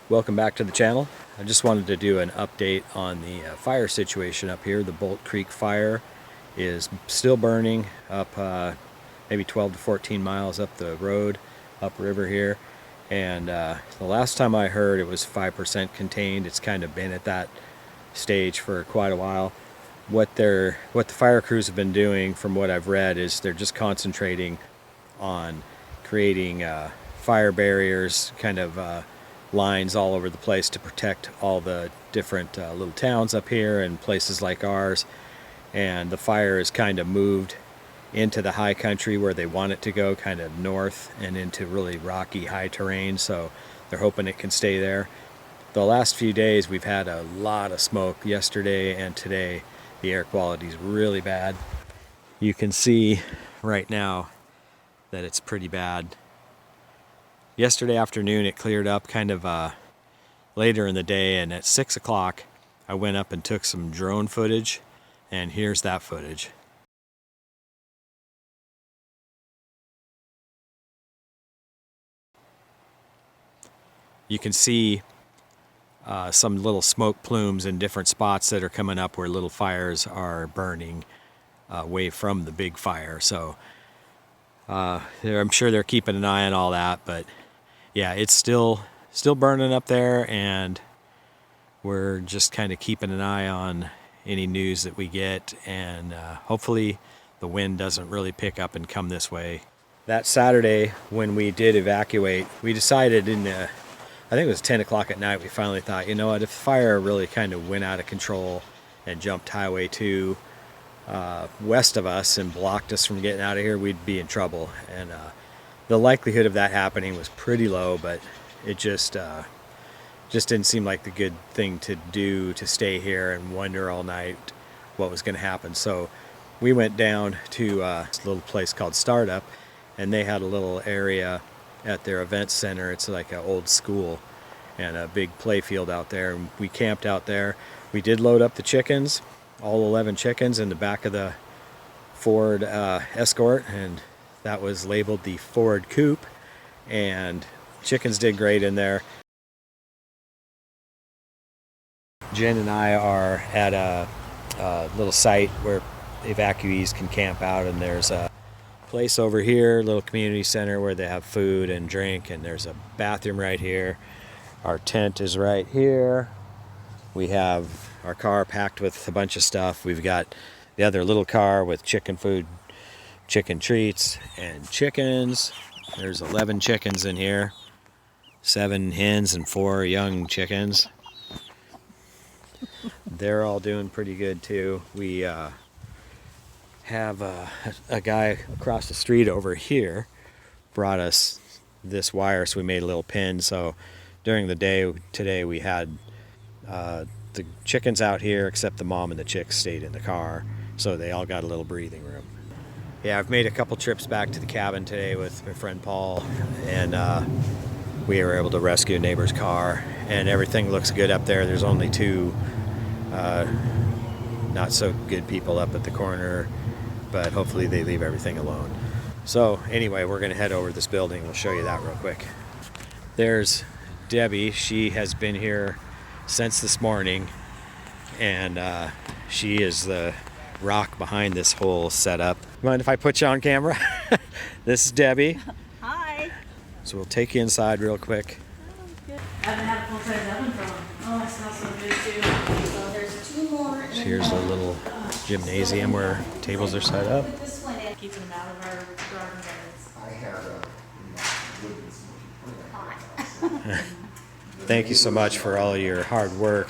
Welcome back to the channel. I just wanted to do an update on the fire situation up here. The Bolt Creek fire is still burning up maybe 12 to 14 miles up the road, upriver here. And the last time I heard it was 5% contained. It's kind of been at that stage for quite a while. What the fire crews have been doing, from what I've read, is they're just concentrating on creating fire barriers, kind of lines all over the place to protect all the different little towns up here and places like ours. And the fire is kind of moved into the high country where they want it to go, kind of north and into really rocky high terrain, so they're hoping it can stay there. The last few days we've had a lot of smoke. Yesterday and today the air quality is really bad. You can see right now that it's pretty bad. Yesterday afternoon it cleared up kind of later in the day, and at 6 o'clock I went up and took some drone footage, and here's that footage. You can see some little smoke plumes in different spots that are coming up where little fires are burning away from the big fire. So I'm sure they're keeping an eye on all that, but yeah, it's still burning up there, and we're just kind of keeping an eye on any news that we get, and hopefully the wind doesn't really pick up and come this way. That Saturday when we did evacuate, we decided I think it was 10 o'clock at night, we finally thought, you know what, if the fire really kind of went out of control and jumped Highway 2 west of us and blocked us from getting out of here, we'd be in trouble. And the likelihood of that happening was pretty low, but it just didn't seem like the good thing to do, to stay here and wonder all night what was going to happen. So we went down to a little place called Startup, and they had a little area at their event center. It's like an old school and a big play field out there, and we camped out there. We did load up the chickens, all 11 chickens, in the back of the Ford Escort, and that was labeled the Ford Coupe, and chickens did great in there. Jen and I are at a little site where evacuees can camp out, and there's a place over here, little community center, where they have food and drink, and there's a bathroom right here. Our tent is right here. We have our car packed with a bunch of stuff. We've got the other little car with chicken food, chicken treats, and chickens. There's 11 chickens in here, 7 hens and 4 young chickens. They're all doing pretty good too. We have a guy across the street over here brought us this wire, so we made a little pin. So during the day today we had the chickens out here, except the mom and the chicks stayed in the car, so they all got a little breathing room. Yeah, I've made a couple trips back to the cabin today with my friend Paul, and we were able to rescue a neighbor's car, and everything looks good up there. There's only 2 not so good people up at the corner, but hopefully they leave everything alone. So anyway, we're going to head over to this building. We'll show you that real quick. There's Debbie. She has been here since this morning, and she is the rock behind this whole setup. Mind if I put you on camera? This is Debbie. Hi. So we'll take you inside real quick. Good. I haven't had a full-size oven for them. Oh, it smells so good too. So there's 2 more. So here's a little gymnasium where tables are set up. Put this one in. Keeping them out of our garden beds. I had Hot. Thank you so much for all your hard work.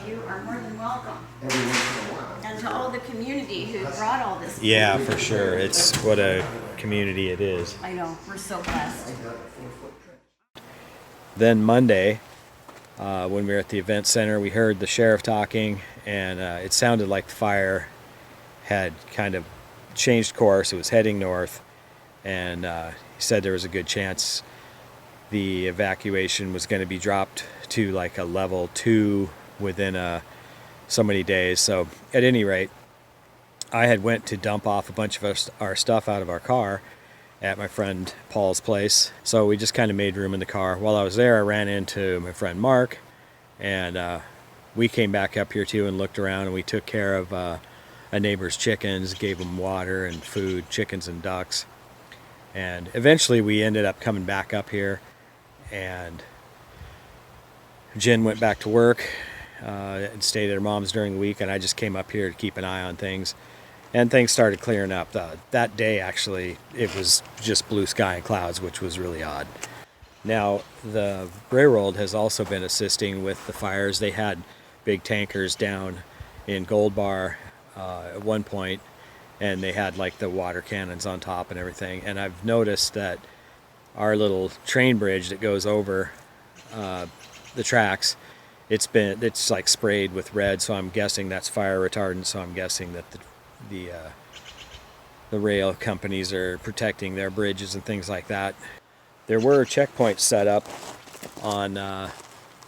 You are more than welcome. And to all the community who brought all this. Yeah, for sure. It's what a community it is. I know. We're so blessed. Then Monday, when we were at the event center, we heard the sheriff talking, and it sounded like the fire had kind of changed course. It was heading north, and he said there was a good chance the evacuation was going to be dropped to like a level 2 within so many days. So at any rate, I had went to dump off a bunch of our stuff out of our car, at my friend Paul's place. So we just kind of made room in the car. While I was there, I ran into my friend Mark, and we came back up here too and looked around, and we took care of a neighbor's chickens, gave them water and food, chickens and ducks. And eventually we ended up coming back up here, and Jen went back to work and stayed at her mom's during the week, and I just came up here to keep an eye on things. And things started clearing up. That day, actually, it was just blue sky and clouds, which was really odd. Now, the railroad has also been assisting with the fires. They had big tankers down in Gold Bar at one point, and they had like the water cannons on top and everything. And I've noticed that our little train bridge that goes over the tracks, it's like sprayed with red, so I'm guessing that's fire retardant. So I'm guessing that the rail companies are protecting their bridges and things like that. There were checkpoints set up on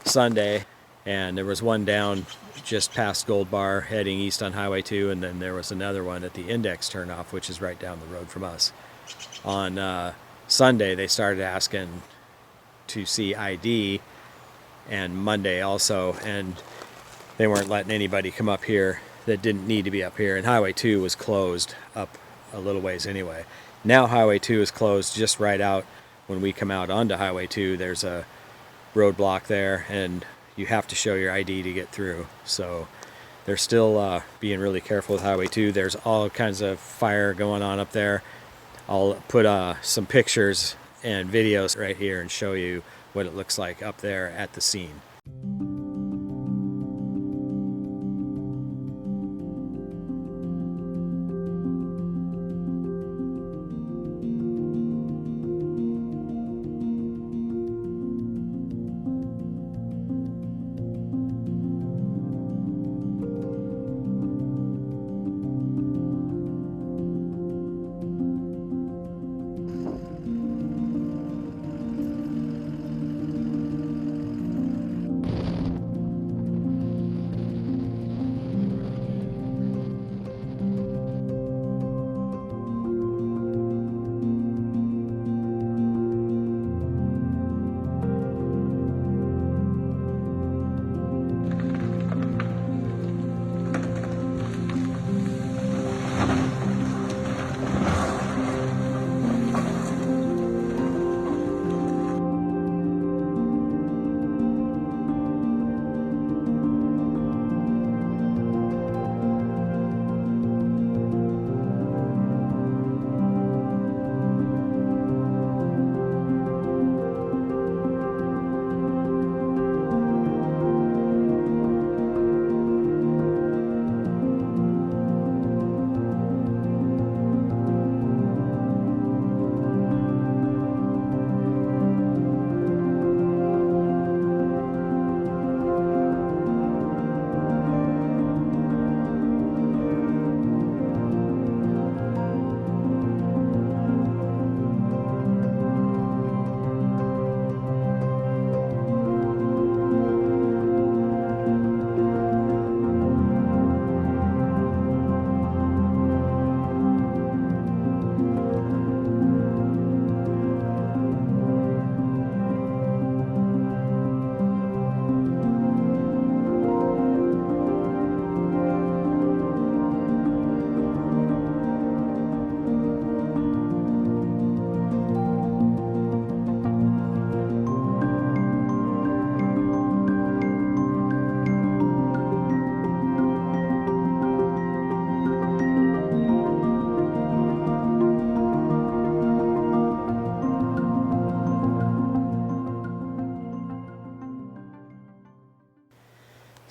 Sunday, and there was one down just past Gold Bar heading east on Highway 2, and then there was another one at the Index turnoff, which is right down the road from us. On Sunday, they started asking to see ID, and Monday also, and they weren't letting anybody come up here that didn't need to be up here, and Highway 2 was closed up a little ways anyway. Now Highway 2 is closed just right out. When we come out onto Highway 2, there's a roadblock there, and you have to show your ID to get through. So they're still being really careful with Highway 2. There's all kinds of fire going on up there. I'll put some pictures and videos right here and show you what it looks like up there at the scene.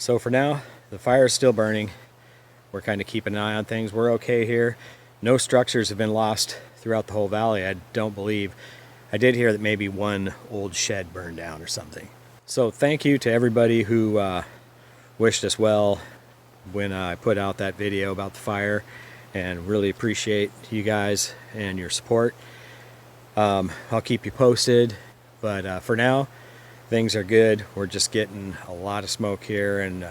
So for now, the fire is still burning. We're kind of keeping an eye on things. We're okay here. No structures have been lost throughout the whole valley, I don't believe. I did hear that maybe one old shed burned down or something. So thank you to everybody who wished us well when I put out that video about the fire, and really appreciate you guys and your support. I'll keep you posted, but for now, things are good. We're just getting a lot of smoke here, and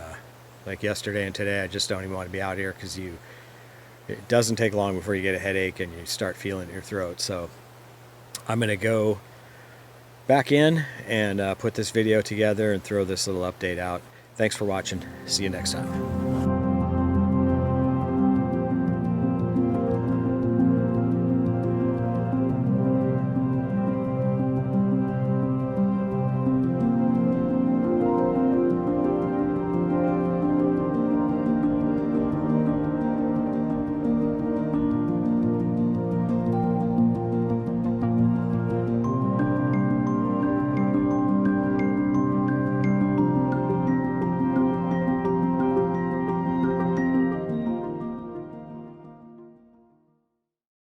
like yesterday and today, I just don't even want to be out here because it doesn't take long before you get a headache and you start feeling it in your throat. So I'm going to go back in and put this video together and throw this little update out. Thanks for watching. See you next time.